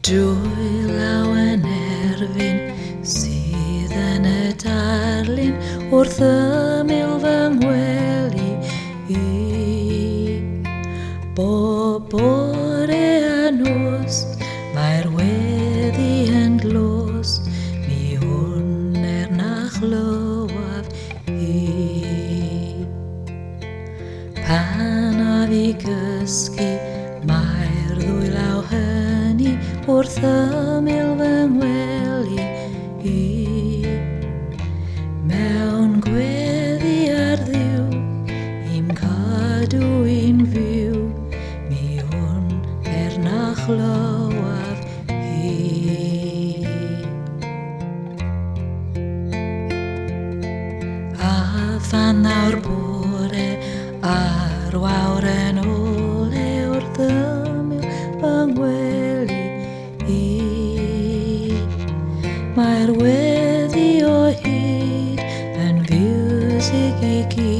Drwy law yn erfyn sydd yn y darlun wrth ymyl fy ngwely i. Bob bore a nos mae'r weddi yn glos, mi hwn na chlywaf i. Pan a fi gysgu mae'r ddwy law hynny wrth ymyl fy ngwely i. Mewn gweddi ar ddiw i'm cadw i'n fyw, mi hwn na chlywaf i. A phan nawr bore ar wawr yn ole wrth ymyl fy ngwely i. Mae'r weddi o hyd yn fiwsig i gyd.